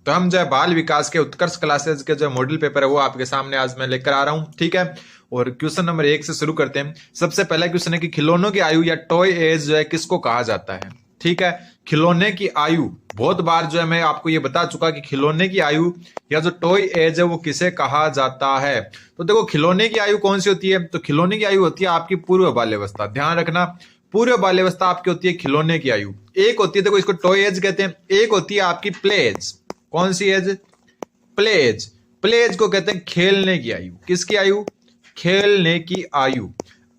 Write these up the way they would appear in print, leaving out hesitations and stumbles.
तो हम जो है बाल विकास के उत्कर्ष क्लासेस के जो मॉडल पेपर है वो आपके सामने आज मैं लेकर आ रहा हूं, ठीक है। और क्वेश्चन नंबर 1 से शुरू करते हैं। सबसे पहला क्वेश्चन है कि खिलौनों की आयु या टॉय एज जो है किसको कहा जाता है, ठीक है। खिलौने की आयु, बहुत बार जो है मैं आपको ये बता चुका कि खिलौने की आयु या जो टॉय एज है वो किसे कहा जाता है। तो देखो खिलौने की आयु कौन सी होती है, तो खिलौने की आयु होती है आपकी पूर्व बाल्यावस्था। ध्यान रखना, पूर्व बाल्यावस्था आपकी होती है खिलौने की आयु। एक होती है, देखो इसको टॉय एज कहते हैं, एक होती है आपकी प्ले एज। कौन सी age? Play age. Play age को कहते हैं खेलने की आयु। किसकी आयु? खेलने की आयु।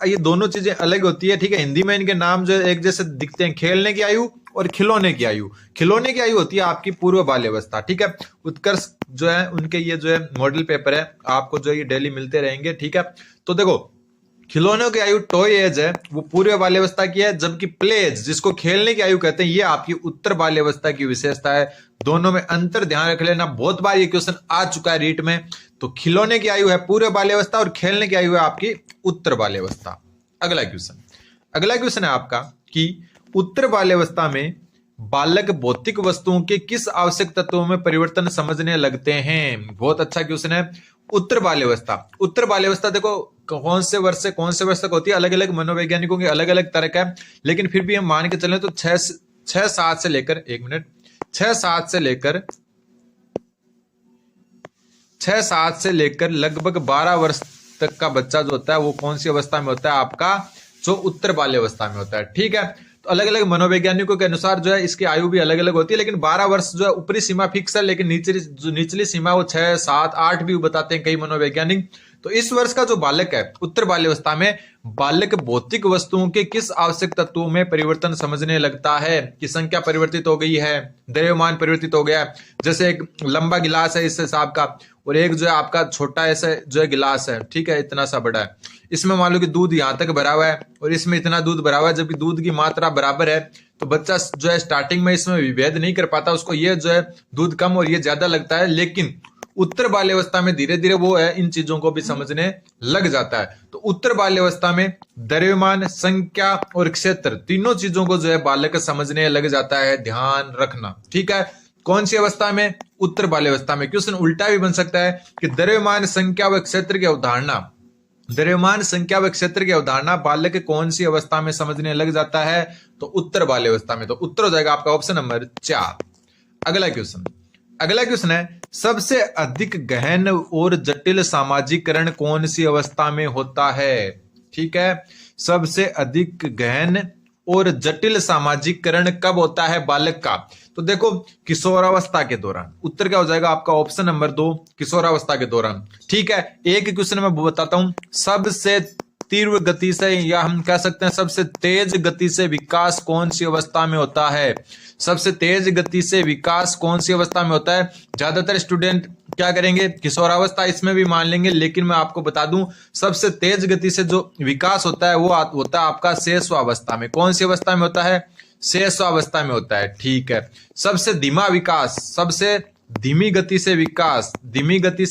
ये दोनों चीजें अलग होती है, ठीक है। हिंदी में इनके नाम जो एक जैसे दिखते हैं, खेलने की आयु और खिलौने की आयु। खिलौने की आयु होती है आपकी पूर्व बाल्यावस्था, ठीक है। उत्कर्ष जो है उनके ये जो है मॉडल पेपर है, आपको जो ये डेली मिलते रहेंगे, ठीक है। तो देखो खिलौनों की आयु टॉय एज है वो पूर्व बाल्यावस्था की है, जबकि प्ले एज जिसको खेलने की आयु कहते हैं ये आपकी उत्तर बाल्यावस्था की विशेषता है। दोनों में अंतर ध्यान रख लेना, बहुत बार ये क्वेश्चन आ चुका है रीट में। तो खिलौने की आयु है पूर्व बाल्यावस्था और खेलने की आयु है आपकी उत्तर बाल्यावस्था। अगला क्वेश्चन है आपका कि उत्तर बाल्यावस्था में बालक भौतिक वस्तुओं के किस आवश्यक तत्वों में परिवर्तन समझने लगते हैं। बहुत अच्छा क्वेश्चन है। उत्तर बाल्यावस्था देखो कौन से वर्ष से कौन से वर्ष तक होती है, अलग अलग मनोवैज्ञानिकों के अलग अलग तरह का है, लेकिन फिर भी हम मान के चलें तो 6-7 से लेकर 6-7 से लेकर लगभग 12 वर्ष तक का बच्चा जो होता है वो कौन सी अवस्था में होता है, आपका जो उत्तर बाल्यावस्था में होता है, ठीक है। तो अलग अलग मनोवैज्ञानिकों के अनुसार जो है इसकी आयु भी अलग अलग होती है, लेकिन 12 वर्ष जो है ऊपरी सीमा फिक्स है, लेकिन निचली सीमा वो 6, 7, 8 भी बताते हैं कई मनोवैज्ञानिक। तो इस वर्ष का जो बालक है उत्तर बाल्यावस्था में, बालक भौतिक वस्तुओं के किस आवश्यक तत्वों में परिवर्तन समझने लगता है कि संख्या परिवर्तित हो गई है, द्रव्यमान परिवर्तित हो गया है। जैसे एक लंबा गिलास है इस हिसाब का, और एक जो है आपका छोटा ऐसा जो है गिलास है, ठीक है, इतना सा बड़ा है। इसमें मान लो कि दूध यहां तक भरा हुआ है और इसमें इतना दूध भरा हुआ है, जबकि दूध की मात्रा बराबर है। तो बच्चा जो है स्टार्टिंग में इसमें विभेद नहीं कर पाता, उसको ये जो है दूध कम और ये ज्यादा लगता है, लेकिन उत्तर बाल्यावस्था में धीरे धीरे वो है इन चीजों को भी समझने लग जाता है। तो उत्तर बाल्यावस्था में द्रव्यमान, संख्या और क्षेत्र तीनों चीजों को जो है बालक समझने लग जाता है। ध्यान रखना, ठीक है। कौन सी अवस्था में? उत्तर बाल्यावस्था में। क्वेश्चन उल्टा भी बन सकता है कि द्रव्यमान, संख्या व क्षेत्र की अवधारणा, द्रव्यमान, संख्या व क्षेत्र की अवधारणा बालक कौन सी अवस्था में समझने लग जाता है, तो उत्तर बाल्यावस्था में। तो उत्तर हो जाएगा आपका ऑप्शन नंबर 4। अगला क्वेश्चन है सबसे अधिक गहन और जटिल सामाजिकरण कौन सी अवस्था में होता है, ठीक है। सबसे अधिक गहन और जटिल सामाजिकरण कब होता है बालक का, तो देखो किशोरावस्था के दौरान। उत्तर क्या हो जाएगा आपका ऑप्शन नंबर 2, किशोरावस्था के दौरान, ठीक है। एक क्वेश्चन मैं बताता हूं, सबसे तीव्र गति से, या हम कह सकते हैं सबसे तेज गति से विकास कौन सी अवस्था में होता है। सबसे तेज गति से विकास कौन सी अवस्था में होता है। ज्यादातर स्टूडेंट क्या करेंगे, किशोरावस्था इसमें भी मान लेंगे, लेकिन मैं आपको बता दूं सबसे तेज गति से जो विकास होता है वो होता है आपका शैशवावस्था में। कौन सी अवस्था में होता है? शैशवावस्था में होता है, ठीक है। सबसे धीमा विकास, सबसे धीमी गति से विकास, धीमी गति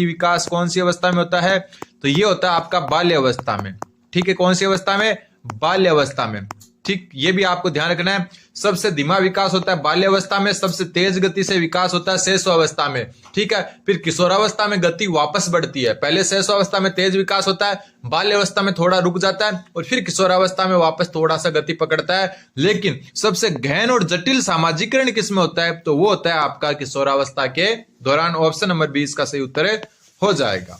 विकास कौन सी अवस्था में होता है, तो ये होता है आपका बाल्यावस्था में, ठीक है। कौन सी अवस्था में? बाल्यावस्था में, ठीक। ये भी आपको ध्यान रखना है। सबसे धीमा विकास होता है बाल्यावस्था में, सबसे तेज गति से विकास होता है शैशवावस्था में, ठीक है। फिर किशोरावस्था में गति वापस बढ़ती है, पहले शैशवावस्था में तेज विकास होता है, बाल्यावस्था में थोड़ा रुक जाता है और फिर किशोरावस्था में वापस थोड़ा सा गति पकड़ता है। लेकिन सबसे गहन और जटिल सामाजिकरण किसमें होता है, तो वो होता है आपका किशोरावस्था के दौरान। ऑप्शन नंबर 20 का सही उत्तर हो जाएगा।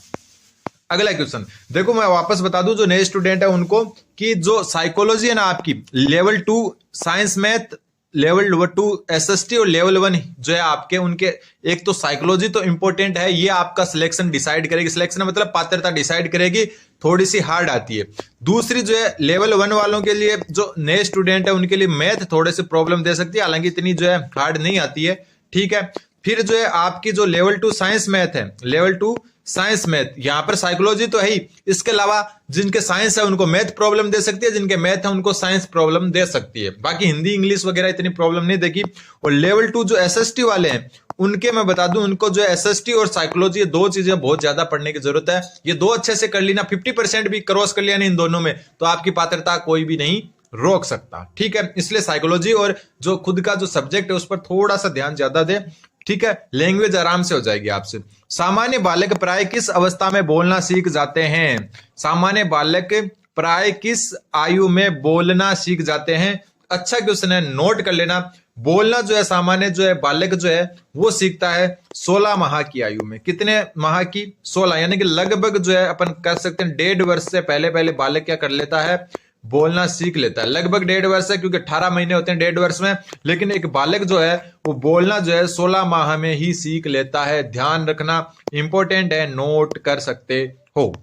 अगला क्वेश्चन देखो, मैं वापस बता दूं जो नए स्टूडेंट है उनको कि जो साइकोलॉजी है ना आपकी, level 2 science math, level 2 SST और लेवल 1 जो है आपके, उनके एक तो साइकोलॉजी तो इंपॉर्टेंट है, ये आपका सिलेक्शन डिसाइड करेगी। सिलेक्शन मतलब पात्रता डिसाइड करेगी, थोड़ी सी हार्ड आती है। दूसरी जो है लेवल 1 वालों के लिए, जो नए स्टूडेंट है उनके लिए मैथ थोड़े से प्रॉब्लम दे सकती है, हालांकि इतनी जो है हार्ड नहीं आती है, ठीक है। फिर जो है आपकी जो लेवल 2 साइंस मैथ है, लेवल 2 साइंस मैथ, यहां पर साइकोलॉजी तो है ही, इसके अलावा जिनके साइंस है उनको मैथ प्रॉब्लम दे सकती है, जिनके मैथ है उनको साइंस प्रॉब्लम दे सकती है। बाकी हिंदी इंग्लिश वगैरह इतनी प्रॉब्लम नहीं देगी। और लेवल 2 जो एसएसटी वाले हैं उनके मैं बता दूं, उनको जो एसएसटी और साइकोलॉजी, ये दो चीजें बहुत ज्यादा पढ़ने की जरूरत है। ये दो अच्छे से कर ली ना, 50% भी क्रॉस कर लिया नहीं इन दोनों में, तो आपकी पात्रता कोई भी नहीं रोक सकता। ठीक है, इसलिए साइकोलॉजी और जो खुद का जो सब्जेक्ट है उस पर थोड़ा सा ध्यान ज्यादा दे। ठीक है, लैंग्वेज आराम से हो जाएगी आपसे। सामान्य बालक प्राय किस अवस्था में बोलना सीख जाते हैं? सामान्य बालक प्राय किस आयु में बोलना सीख जाते हैं? अच्छा क्वेश्चन है, नोट कर लेना। बोलना जो है सामान्य जो है बालक जो है वो सीखता है 16 माह की आयु में। कितने माह की? 16, यानी कि लगभग जो है अपन कर सकते हैं 1.5 वर्ष से पहले पहले बालक क्या कर लेता है? बोलना सीख लेता है। लगभग 1.5 वर्ष है, क्योंकि 18 महीने होते हैं 1.5 वर्ष में, लेकिन एक बालक जो है वो बोलना जो है 16 माह में ही सीख लेता है। ध्यान रखना, इंपॉर्टेंट है, नोट कर सकते हो।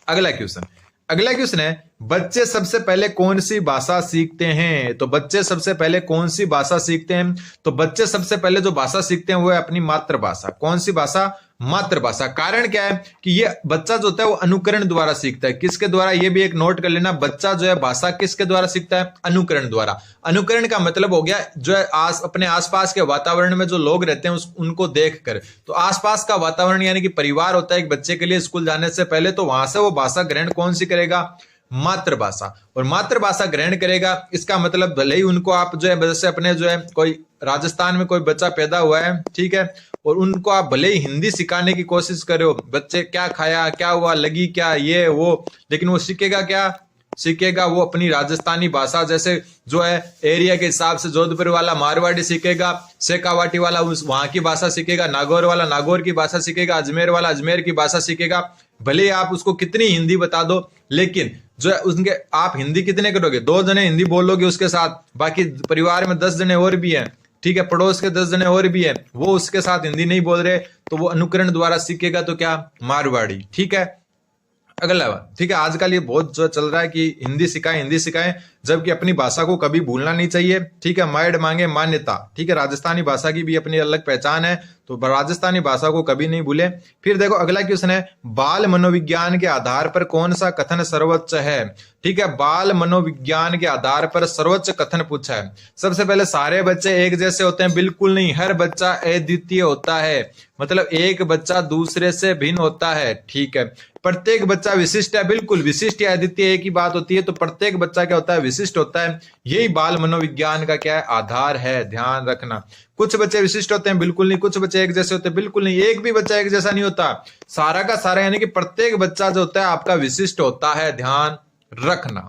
अगला क्वेश्चन है, बच्चे सबसे पहले कौन सी भाषा सीखते हैं? तो बच्चे सबसे पहले कौन सी भाषा सीखते हैं? तो बच्चे सबसे पहले जो भाषा सीखते हैं वो है अपनी मातृभाषा। कौन सी भाषा? मातृभाषा। कारण क्या है कि ये बच्चा जो होता है वो अनुकरण द्वारा सीखता है। किसके द्वारा? ये भी एक नोट कर लेना, बच्चा जो है भाषा किसके द्वारा सीखता है? अनुकरण द्वारा। अनुकरण का मतलब हो गया जो है अपने आसपास के वातावरण में जो लोग रहते हैं उनको देखकर। तो आसपास का वातावरण यानी कि परिवार होता है एक बच्चे के लिए स्कूल जाने से पहले, तो वहां से वो भाषा ग्रहण कौन सी करेगा? मातृभाषा। और मातृभाषा ग्रहण करेगा, इसका मतलब भले ही उनको आप जो है जैसे अपने जो है कोई राजस्थान में कोई बच्चा पैदा हुआ है, ठीक है, और उनको आप भले ही हिंदी सिखाने की कोशिश करो, बच्चे क्या खाया, क्या हुआ, लगी क्या, ये वो, लेकिन वो सीखेगा क्या? सीखेगा वो अपनी राजस्थानी भाषा। जैसे जो है एरिया के हिसाब से जोधपुर वाला मारवाड़ी सीखेगा, शेखावाटी वाला उस वहां की भाषा सीखेगा, नागौर वाला नागौर की भाषा सीखेगा, अजमेर वाला अजमेर की भाषा सीखेगा। भले आप उसको कितनी हिंदी बता दो, लेकिन जो है उनके आप हिंदी कितने करोगे? 2 जने हिंदी बोलोगे उसके साथ, बाकी परिवार में 10 जने और भी हैं, ठीक है, पड़ोस के 10 जने और भी हैं, वो उसके साथ हिंदी नहीं बोल रहे, तो वो अनुकरण द्वारा सीखेगा। तो क्या? मारवाड़ी। ठीक है, अगला ठीक है, आजकल ये बहुत जो चल रहा है कि हिंदी सिखाएं, जबकि अपनी भाषा को कभी भूलना नहीं चाहिए। ठीक है, मायड मांगे मान्यता। ठीक है, राजस्थानी भाषा की भी अपनी अलग पहचान है, तो राजस्थानी भाषा को कभी नहीं भूले। फिर देखो अगला क्वेश्चन है, बाल मनोविज्ञान के आधार पर कौन सा कथन सर्वोच्च है? ठीक है, बाल मनोविज्ञान के आधार पर सर्वोच्च कथन पूछा है। सबसे पहले, सारे बच्चे एक जैसे होते हैं? बिल्कुल नहीं, हर बच्चा अद्वितीय होता है, मतलब एक बच्चा दूसरे से भिन्न होता है। ठीक है, प्रत्येक बच्चा विशिष्ट है? बिल्कुल, विशिष्ट या अद्वितीय एक ही बात होती है, तो प्रत्येक बच्चा क्या होता है? विशिष्ट होता है। यही बाल मनोविज्ञान का क्या है? आधार है, ध्यान रखना। कुछ बच्चे विशिष्ट होते हैं? बिल्कुल नहीं। कुछ बच्चे एक जैसे होते हैं? बिल्कुल नहीं, एक भी बच्चा एक जैसा नहीं होता। सारा का सारा यानी कि प्रत्येक बच्चा जो होता है आपका विशिष्ट होता है, ध्यान रखना।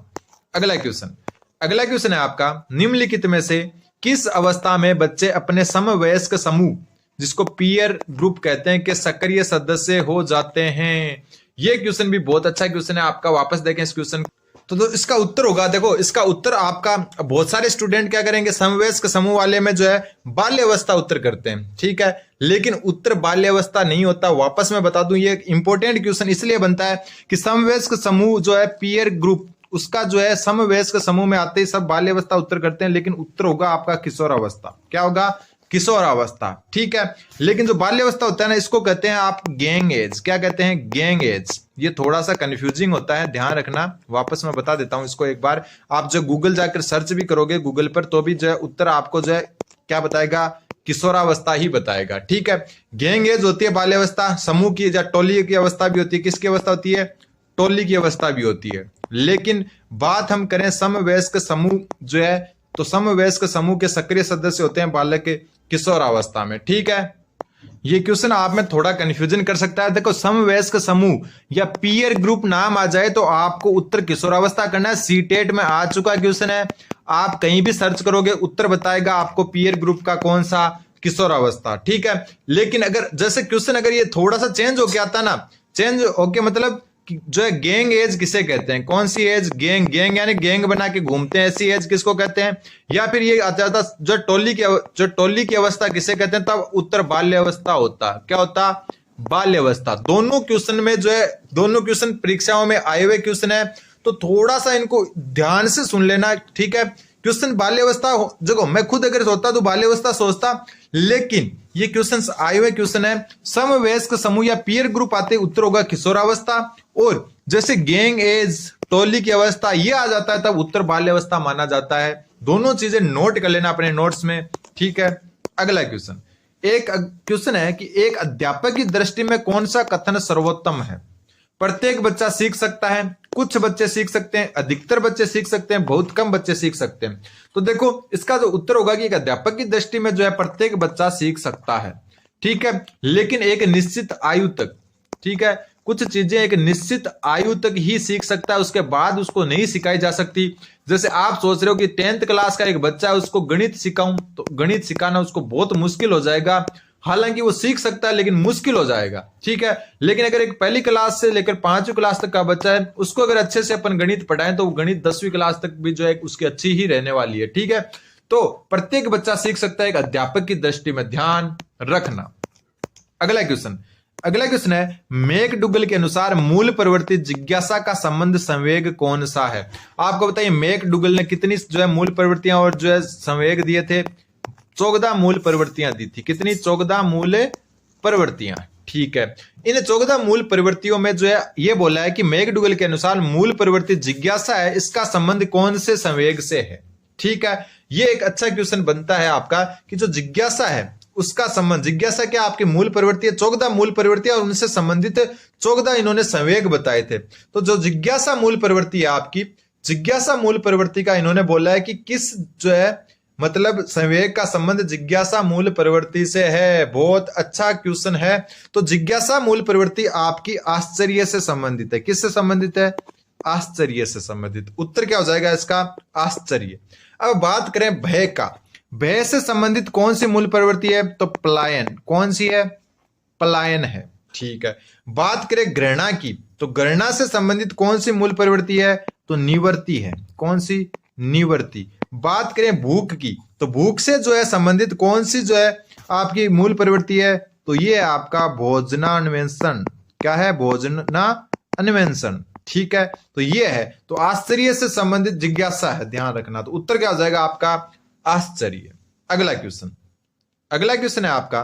अगला क्वेश्चन है आपका, निम्नलिखित में से किस अवस्था में बच्चे अपने समवयस्क समूह, जिसको पीयर ग्रुप कहते हैं, के सक्रिय सदस्य हो जाते हैं? ये क्वेश्चन भी बहुत अच्छा क्वेश्चन है आपका, वापस देखें इस क्वेश्चन। तो इसका उत्तर होगा, देखो इसका उत्तर आपका, बहुत सारे स्टूडेंट क्या करेंगे, समवयस्क समूह वाले में जो है बाल्यावस्था उत्तर करते हैं। ठीक है, लेकिन उत्तर बाल्यावस्था नहीं होता। वापस मैं बता दूं, ये इंपॉर्टेंट क्वेश्चन इसलिए बनता है कि समवयस्क समूह जो है पीयर ग्रुप, उसका जो है समवयस्क समूह में आते ही सब बाल्यावस्था उत्तर करते हैं, लेकिन उत्तर होगा आपका किशोरावस्था। क्या होगा? किशोरावस्था। ठीक है, लेकिन जो बाल्यावस्था होता है ना, इसको कहते हैं आप गैंग एज। क्या कहते हैं? Gang as. ये थोड़ा सा कंफ्यूजिंग होता है, ध्यान रखना। वापस मैं बता देता हूं इसको एक बार। आप जो गूगल जाकर सर्च भी करोगे गूगल पर, तो भी जो है उत्तर आपको जो है क्या बताएगा? किशोरावस्था ही बताएगा। ठीक है, गैंग एज होती है बाल्यावस्था। समूह की या टोली की अवस्था भी होती है। किसकी अवस्था होती है? टोली की अवस्था भी होती है। लेकिन बात हम करें समवयस्क समूह जो है, तो समवयस्क समूह के सक्रिय सदस्य होते हैं बालक के किशोरावस्था में। ठीक है, ये क्वेश्चन आप में थोड़ा कंफ्यूजन कर सकता है। देखो, समवयस्क समूह या पीयर ग्रुप नाम आ जाए तो आपको उत्तर किशोरावस्था करना है। सीटेट में आ चुका क्वेश्चन है, आप कहीं भी सर्च करोगे उत्तर बताएगा आपको पीयर ग्रुप का कौन सा? किशोरावस्था। ठीक है, लेकिन अगर जैसे क्वेश्चन अगर ये थोड़ा सा चेंज होके आता ना, चेंज होके मतलब जो है गैंग एज किसे कहते हैं? कौन सी एज? गैंग। गैंग यानी गैंग बना के घूमते हैं, ऐसी एज किसको कहते हैं? या फिर ये आता था जो टोली की अवस्था किसे कहते हैं? तब उत्तर बाल्यावस्था होता। क्या होता? बाल्यावस्था। दोनों क्वेश्चन में जो है, दोनों क्वेश्चन परीक्षाओं में आए हुए क्वेश्चन है, तो थोड़ा सा इनको ध्यान से सुन लेना। ठीक है, क्वेश्चन बाल्यावस्था देखो, मैं खुद अगर सोचता तो बाल्यावस्था सोचता, लेकिन ये क्वेश्चन आए हुए क्वेश्चन है समवयस्क समूह या पीयर ग्रुप आते, उत्तर होगा किशोरावस्था। और जैसे गैंग एज, टोली की अवस्था, ये आ जाता है तब उत्तर बाल्यावस्था माना जाता है। दोनों चीजें नोट कर लेना अपने नोट्स में। ठीक है, अगला क्वेश्चन, एक क्वेश्चन है कि एक अध्यापक की दृष्टि में कौन सा कथन सर्वोत्तम है? प्रत्येक बच्चा सीख सकता है, कुछ बच्चे सीख सकते हैं, अधिकतर बच्चे सीख सकते हैं, बहुत कम बच्चे सीख सकते हैं। तो देखो इसका जो उत्तर होगा कि एक अध्यापक की दृष्टि में जो है प्रत्येक बच्चा सीख सकता है, ठीक है, लेकिन एक निश्चित आयु तक, ठीक है, कुछ चीजें एक निश्चित आयु तक ही सीख सकता है, उसके बाद उसको नहीं सिखाई जा सकती। जैसे आप सोच रहे हो कि 10th क्लास का एक बच्चा है, उसको गणित सिखाऊं, तो गणित सिखाना उसको बहुत मुश्किल हो जाएगा। हालांकि वो सीख सकता है लेकिन मुश्किल हो जाएगा, ठीक है। लेकिन अगर एक पहली क्लास से लेकर 5वीं क्लास तक का बच्चा है, उसको अगर अच्छे से अपन गणित पढ़ाएं तो वो गणित 10वीं क्लास तक भी जो है उसकी अच्छी ही रहने वाली है, ठीक है। तो प्रत्येक बच्चा सीख सकता है, एक अध्यापक की दृष्टि में ध्यान रखना। अगला क्वेश्चन है, मैकडूगल के अनुसार मूल प्रवृत्ति जिज्ञासा का संबंध संवेग कौन सा है? आपको बताइए मैकडूगल ने कितनी जो है मूल प्रवृत्तियां और जो है संवेग दिए थे? 14 मूल प्रवृत्तियां दी थी। कितनी? 14 मूल प्रवृत्तियां, ठीक है। इन 14 मूल प्रवृत्तियों में जो है ये बोला है कि मैकडूगल के अनुसार मूल प्रवृत्ति जिज्ञासा है, इसका संबंध कौन से संवेग से है, ठीक है। ये एक अच्छा क्वेश्चन बनता है आपका कि जो जिज्ञासा है उसका संबंध, जिज्ञासा क्या आपकी मूल प्रवृत्ति है, 14 मूल प्रवृत्तियां और उनसे संबंधित 14 इन्होंने संवेग बताए थे। तो जो जिज्ञासा मूल प्रवृत्ति है आपकी, जिज्ञासा मूल प्रवृत्ति का इन्होंने बोला है कि किस जो है मतलब संवेग का संबंध जिज्ञासा मूल प्रवृत्ति से है। बहुत अच्छा क्वेश्चन है। तो जिज्ञासा मूल प्रवृत्ति आपकी आश्चर्य से संबंधित है। किससे संबंधित है? आश्चर्य से संबंधित। उत्तर क्या हो जाएगा इसका? आश्चर्य। अब बात करें भय का, भय से संबंधित कौन सी मूल प्रवृत्ति है? तो पलायन। कौन सी है? पलायन है, ठीक है। बात करें घृणा की, तो घृणा से संबंधित कौन सी मूल प्रवृत्ति है? तो निवृत्ति है। कौन सी? निवृत्ति। बात करें भूख की, तो भूख से जो है संबंधित कौन सी जो है आपकी मूल प्रवृत्ति है? तो ये आपका भोजनान्वेषण। क्या है? भोजनान्वेषण, ठीक है। तो ये है, तो आश्चर्य से संबंधित जिज्ञासा है, ध्यान रखना। तो उत्तर क्या हो जाएगा आपका? आश्चर्य। अगला क्वेश्चन है आपका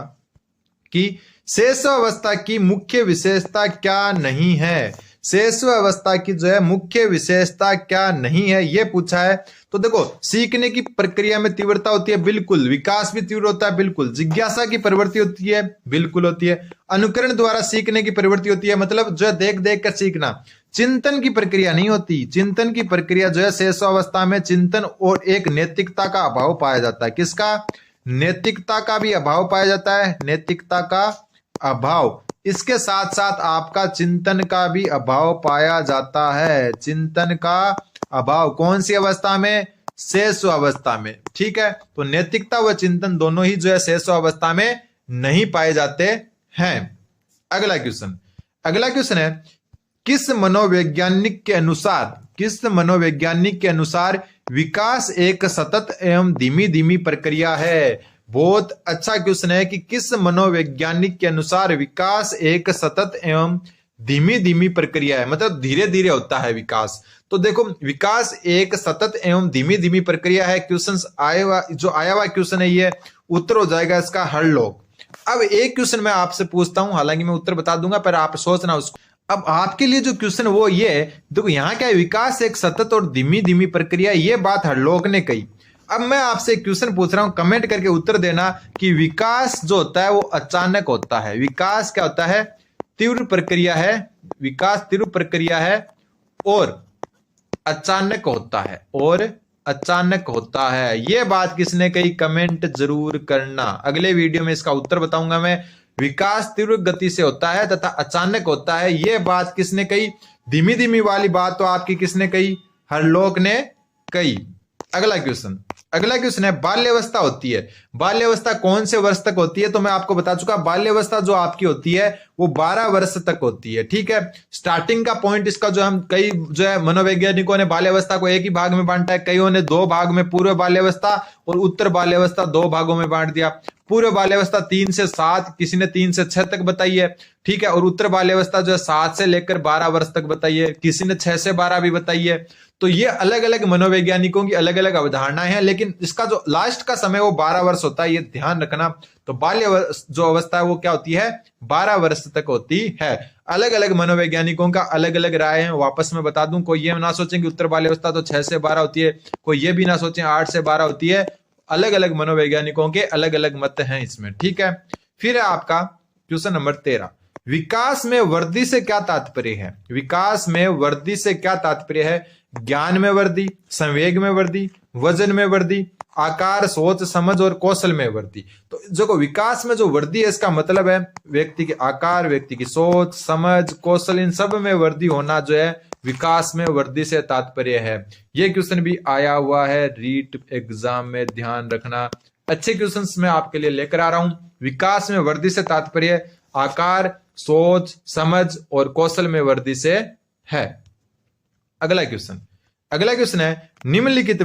कि शेषावस्था की मुख्य विशेषता क्या नहीं है? शेषावस्था की जो है मुख्य विशेषता क्या नहीं है, यह पूछा है। तो देखो, सीखने की प्रक्रिया में तीव्रता होती है, बिल्कुल। विकास भी तीव्र होता है, बिल्कुल। जिज्ञासा की प्रवृत्ति होती है, बिल्कुल होती है। अनुकरण द्वारा सीखने की प्रवृत्ति होती है, मतलब जो है देख देख कर सीखना। चिंतन की प्रक्रिया नहीं होती। चिंतन की प्रक्रिया जो है शेषावस्था में चिंतन और एक नैतिकता का अभाव पाया जाता है। किसका? नैतिकता का भी अभाव पाया जाता है, नैतिकता का अभाव। इसके साथ साथ आपका चिंतन का भी अभाव पाया जाता है। चिंतन का अभाव कौन सी अवस्था में? शेषावस्था में, ठीक है। तो नैतिकता व चिंतन दोनों ही जो है शेषावस्था में नहीं पाए जाते हैं। अगला क्वेश्चन है, किस मनोवैज्ञानिक के अनुसार विकास एक सतत एवं धीमी धीमी प्रक्रिया है? बहुत अच्छा क्वेश्चन है कि किस मनोवैज्ञानिक के अनुसार विकास एक सतत एवं धीमी धीमी प्रक्रिया है, मतलब धीरे धीरे होता है विकास। तो देखो, विकास एक सतत एवं धीमी धीमी प्रक्रिया है। क्वेश्चन आया हुआ क्वेश्चन है, ये उत्तर हो जाएगा इसका हरलोक। अब एक क्वेश्चन मैं आपसे पूछता हूं, हालांकि मैं उत्तर बता दूंगा पर आप सोचना उसको। अब आपके लिए जो क्वेश्चन वो ये है, देखो यहाँ क्या है, विकास एक सतत और धीमी धीमी प्रक्रिया, ये बात हरलोक ने कही। अब मैं आपसे एक क्वेश्चन पूछ रहा हूं, कमेंट करके उत्तर देना कि विकास जो होता है वो अचानक होता है। विकास क्या होता है? तीव्र प्रक्रिया है। विकास तीव्र प्रक्रिया है और अचानक होता है। ये बात किसने कही? कमेंट जरूर करना। अगले वीडियो में इसका उत्तर बताऊंगा मैं। विकास तीव्र गति से होता है तथा अचानक होता है, ये बात किसने कही? धीमी धीमी वाली बात तो आपकी किसने कही? हरलोक ने कही। अगला क्वेश्चन है, बाल्यावस्था होती है। बाल्यावस्था कौन से वर्ष तक होती है? तो मैं आपको बता चुका, बाल्यावस्था जो आपकी होती है वो 12 वर्ष तक होती है, ठीक है। स्टार्टिंग का पॉइंट इसका जो हम कई जो है मनोवैज्ञानिकों ने बाल्यावस्था को एक ही भाग में बांटा है, कईयों ने 2 भाग में, पूर्व बाल्यावस्था और उत्तर बाल्यावस्था 2 भागों में बांट दिया। पूर्व बाल्यावस्था 3 से 7, किसी ने 3 से 6 तक बताई है, ठीक है। और उत्तर बाल्यावस्था जो है 7 से लेकर 12 वर्ष तक बताई है, किसी ने 6 से 12 भी बताई है। तो ये अलग अलग मनोवैज्ञानिकों की अलग अलग अवधारणाएं हैं, लेकिन इसका जो लास्ट का समय वो 12 वर्ष होता है, ये ध्यान रखना। तो बाल्य जो अवस्था है वो क्या होती है? 12 वर्ष तक होती है। अलग अलग मनोवैज्ञानिकों का अलग अलग राय है, वापस में बता दूं। कोई ये ना सोचें कि उत्तर बाल्यावस्था तो 6 से 12 होती है, कोई ये भी ना सोचें 8 से 12 होती है। अलग अलग मनोवैज्ञानिकों के अलग अलग मत हैं इसमें, ठीक है। फिर है आपका क्वेश्चन नंबर 13, विकास में वृद्धि से क्या तात्पर्य है? विकास में वृद्धि से क्या तात्पर्य है? ज्ञान में वृद्धि, संवेग में वृद्धि, वजन में वृद्धि, आकार, सोच, समझ और कौशल में वृद्धि। तो जो विकास में जो वृद्धि है इसका मतलब है व्यक्ति के आकार, व्यक्ति की सोच, समझ, कौशल, इन सब में वृद्धि होना जो है विकास में वृद्धि से तात्पर्य है। ये क्वेश्चन भी आया हुआ है रीट एग्जाम में, ध्यान रखना। अच्छे क्वेश्चंस मैं आपके लिए लेकर आ रहा हूं। विकास में वृद्धि से तात्पर्य आकार, सोच, समझ और कौशल में वृद्धि से है। अगला क्वेश्चन है निम्नलिखित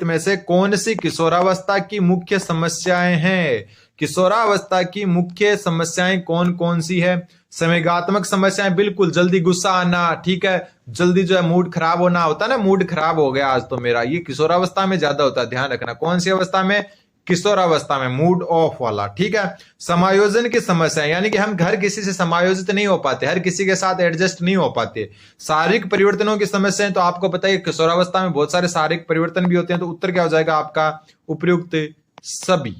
में से कौन सी किशोरावस्था की मुख्य समस्याएं हैं? किशोरावस्था की मुख्य समस्याएं कौन कौन सी है? संवेगात्मक समस्याएं, बिल्कुल, जल्दी गुस्सा आना, ठीक है, जल्दी जो है मूड खराब होना, होता है ना, मूड खराब हो गया आज तो मेरा, ये किशोरावस्था में ज्यादा होता है, ध्यान रखना। कौन सी अवस्था में? किशोरावस्था में, मूड ऑफ वाला, ठीक है। समायोजन की समस्या, यानी कि हम हर किसी से समायोजित नहीं हो पाते, हर किसी के साथ एडजस्ट नहीं हो पाते। शारीरिक परिवर्तनों की समस्याएं, तो आपको पता है किशोरावस्था में बहुत सारे शारीरिक परिवर्तन भी होते हैं, तो उत्तर क्या हो जाएगा आपका? उपयुक्त सभी।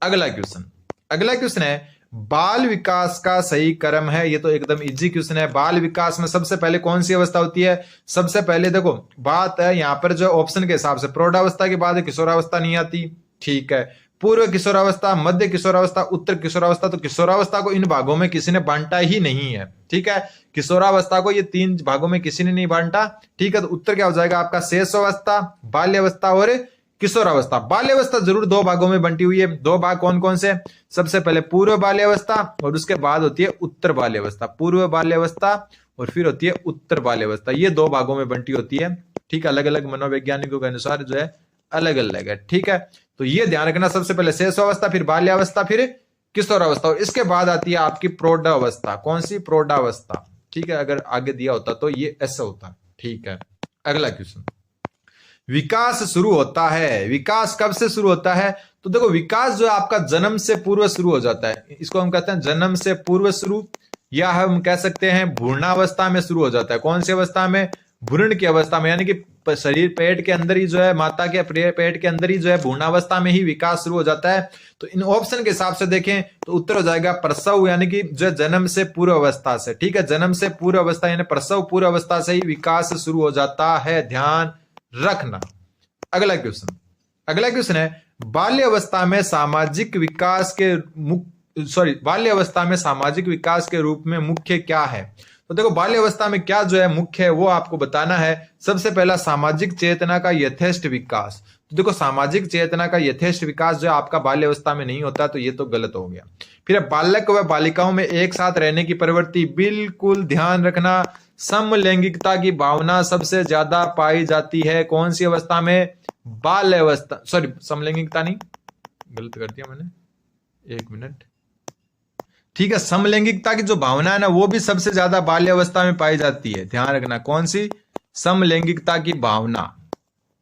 अगला क्वेश्चन है बाल विकास का सही क्रम है। ये तो एकदम इजी क्वेश्चन है। बाल विकास में सबसे पहले कौन सी अवस्था होती है? सबसे पहले देखो बात है यहाँ पर जो ऑप्शन के हिसाब से प्रौढ़ावस्था के बाद किशोरावस्था नहीं आती, ठीक है। पूर्व किशोरावस्था, मध्य किशोरावस्था, उत्तर किशोरावस्था। तो किशोरावस्था को इन भागों में किसी ने बांटा ही नहीं है, ठीक है। किशोरावस्था को ये 3 भागों में किसी ने नहीं बांटा, ठीक है। तो उत्तर क्या हो जाएगा आपका? शेषावस्था, बाल्यावस्था और किशोरावस्था। बाल्यावस्था जरूर 2 भागों में बंटी हुई है। 2 भाग कौन कौन से? सबसे पहले पूर्व बाल्यावस्था और उसके बाद होती है उत्तर बाल्यावस्था। पूर्व बाल्यावस्था और फिर होती है उत्तर बाल्यावस्था। ये 2 भागों में बंटी होती है, ठीक है। अलग अलग मनोवैज्ञानिकों के अनुसार जो है अलग अलग है, ठीक है। तो ये ध्यान रखना, सबसे पहले शेषावस्था, फिर बाल्यावस्था, फिर किशोरावस्था और इसके बाद आती है आपकी प्रौढ़ावस्था। कौन सी? प्रौढ़ावस्था, ठीक है। अगर आगे दिया होता तो ये ऐसा होता, ठीक है। अगला क्वेश्चन, विकास शुरू होता है। विकास कब से शुरू होता है? तो देखो विकास जो है आपका जन्म से पूर्व शुरू हो जाता है। इसको हम कहते हैं जन्म से पूर्व शुरू, या हम कह सकते हैं भ्रूणावस्था में शुरू हो जाता है। कौन सी अवस्था में? भ्रूण की अवस्था में, यानी कि शरीर पेट के अंदर ही जो है, माता के पेट के अंदर ही जो है भ्रूणावस्था में ही विकास शुरू हो जाता है। तो इन ऑप्शन के हिसाब से देखें तो उत्तर हो जाएगा प्रसव, यानी कि जो जन्म से पूर्व अवस्था से, ठीक है। जन्म से पूर्व अवस्था यानी प्रसव पूर्व अवस्था से ही विकास शुरू हो जाता है, ध्यान रखना। अगला क्वेश्चन है बाल्यावस्था में सामाजिक विकास के बाल्यावस्था में सामाजिक विकास के रूप में मुख्य क्या है? तो देखो बाल्यावस्था में क्या जो है मुख्य है वो आपको बताना है। सबसे पहला सामाजिक चेतना का यथेष्ट विकास। तो देखो सामाजिक चेतना का यथेष्ट विकास जो है आपका बाल्यावस्था में नहीं होता, तो ये तो गलत हो गया। फिर बालक व बालिकाओं में एक साथ रहने की प्रवृत्ति, बिल्कुल ध्यान रखना। समलैंगिकता की भावना सबसे ज्यादा पाई जाती है कौन सी अवस्था में? बाल्यावस्था, समलैंगिकता नहीं, गलत कर दिया मैंने, 1 मिनट, ठीक है। समलैंगिकता की जो भावना है ना वो भी सबसे ज्यादा बाल्यावस्था में पाई जाती है, ध्यान रखना। कौन सी? समलैंगिकता की भावना,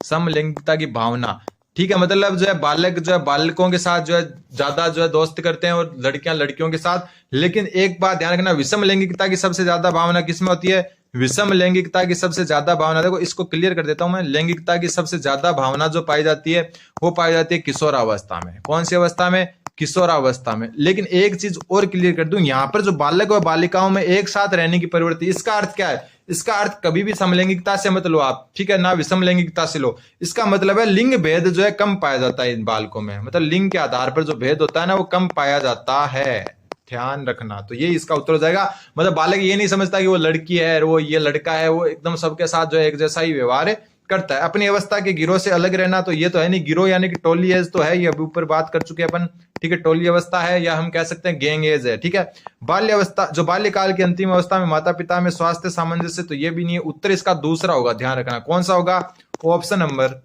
समलैंगिकता की भावना, ठीक है। मतलब जो है बालक जो है बालकों के साथ जो है ज्यादा जो है दोस्त करते हैं और लड़कियां लड़कियों के साथ। लेकिन एक बात ध्यान रखना, विषम लैंगिकता की सबसे ज्यादा भावना किसमें होती है? विषम लैंगिकता की सबसे ज्यादा भावना, देखो इसको क्लियर कर देता हूं मैं, लैंगिकता की सबसे ज्यादा भावना जो पाई जाती है वो पाई जाती है किशोरावस्था में। कौन सी अवस्था में? किशोरावस्था में। लेकिन एक चीज और क्लियर कर दूं, यहां पर जो बालक और बालिकाओं में एक साथ रहने की प्रवृत्ति, इसका अर्थ क्या है? इसका अर्थ कभी भी समलैंगिकता से मत लो आप, ठीक है, ना विषम लैंगिकता से लो। इसका मतलब है लिंग भेद जो है कम पाया जाता है इन बालकों में, मतलब लिंग के आधार पर जो भेद होता है ना वो कम पाया जाता है, ध्यान रखना। तो ये इसका उत्तर हो जाएगा। मतलब बालक ये नहीं समझता कि वो लड़की है वो ये लड़का है, वो एकदम सबके साथ जो है एक जैसा ही व्यवहार करता है। अपनी अवस्था के गिरोह से अलग रहना, तो ये तो है नहीं, गिरोह यानी कि टोली एज तो है, ये अभी ऊपर बात कर चुके हैं अपन, ठीक है। टोली अवस्था है या हम कह सकते हैं गैंग एज है, ठीक है। बाल्यावस्था जो बाल्यकाल की अंतिम अवस्था में माता पिता में स्वास्थ्य सामंजस्य, तो ये भी नहीं है। उत्तर इसका दूसरा होगा, ध्यान रखना। कौन सा होगा? Option number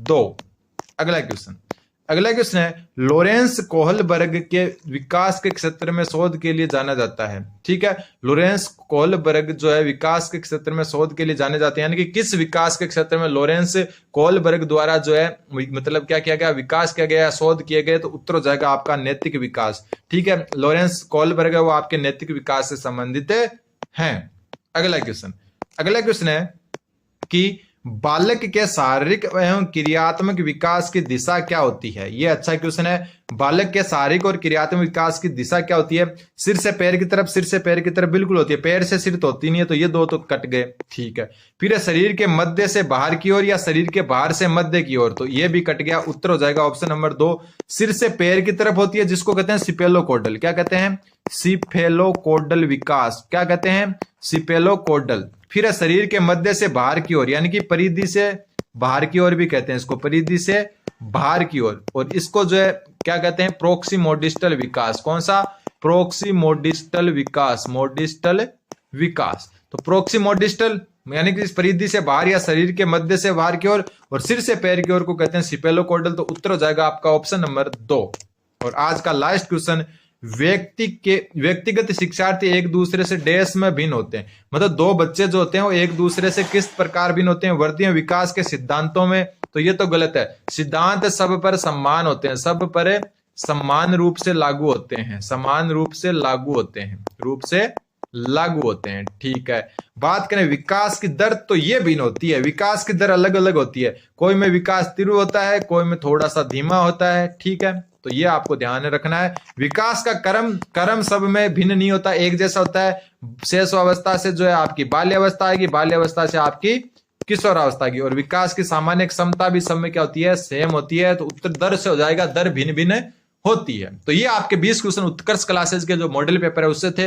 2। अगला क्वेश्चन है लोरेंस कोहलबर्ग के विकास के क्षेत्र में शोध के लिए जाना जाता है, ठीक है। लोरेंस कोहलबर्ग जो है विकास के क्षेत्र में शोध के लिए जाने जाते हैं, यानी कि किस विकास के क्षेत्र में लोरेंस कोहलबर्ग द्वारा जो है मतलब क्या किया गया? विकास किया गया, शोध किए गए। तो उत्तर हो जाएगा आपका नैतिक विकास, ठीक है। लोरेंस कोहलबर्ग है वो आपके नैतिक विकास से संबंधित हैं। अगला क्वेश्चन है कि बालक के शारीरिक एवं क्रियात्मक विकास की दिशा क्या होती है? ये अच्छा क्वेश्चन है। बालक के शारीरिक और क्रियात्मक विकास की दिशा क्या होती है? सिर से पैर की तरफ, सिर से पैर की तरफ बिल्कुल होती है, पैर से सिर तो होती नहीं है, तो ये दो तो कट गए। ठीक है, फिर शरीर के मध्य से बाहर की ओर या शरीर के बाहर से मध्य की ओर, तो ये भी कट गया। उत्तर हो जाएगा ऑप्शन नंबर 2, सिर से पैर की तरफ होती है, जिसको कहते हैं सिपेलोकोडल। क्या कहते हैं? सिफेलोकोडल विकास। क्या कहते हैं? सिपेलोकोडल। फिर है शरीर के मध्य से बाहर की ओर, यानी कि परिधि से बाहर की ओर भी कहते हैं इसको, परिधि से बाहर की ओर। और इसको जो है क्या कहते हैं? प्रोक्सिमोडिस्टल विकास। कौन सा? प्रोक्सिमोडिस्टल विकास, मोडिस्टल विकास। तो प्रोक्सिमोडिस्टल यानी कि इस परिधि से बाहर या शरीर के मध्य से बाहर की ओर, और सिर से पैर की ओर को कहते हैं सिपेलोकोडल। तो उत्तर हो जाएगा आपका ऑप्शन नंबर 2। और आज का लास्ट क्वेश्चन, व्यक्तिगत शिक्षार्थी एक दूसरे से डैश में भिन्न होते हैं। मतलब दो बच्चे जो होते हैं वो एक दूसरे से किस प्रकार भिन्न होते हैं? वर्धीय विकास के सिद्धांतों में। तो ये तो गलत है। सिद्धांत सब पर समान होते हैं, सब पर समान रूप से लागू होते हैं, समान रूप से लागू होते हैं, रूप से लागू होते हैं। ठीक है, बात करें विकास की दर, तो ये भिन्न होती है। विकास की दर अलग अलग होती है, कोई में विकास तीव्र होता है, कोई में थोड़ा सा धीमा होता है। ठीक है, तो ये आपको ध्यान रखना है। विकास का क्रम सब में भिन्न नहीं होता, एक जैसा होता है। शेष अवस्था से जो है आपकी बाल्यावस्था आएगी, बाल्यावस्था से आपकी किशोरावस्था की। और विकास की सामान्य क्षमता भी सब में क्या होती है? सेम होती है। तो उत्तर दर से हो जाएगा, दर भिन्न भिन्न होती है। तो ये आपके 20 क्वेश्चन उत्कर्ष क्लासेज के जो मॉडल पेपर है उससे थे।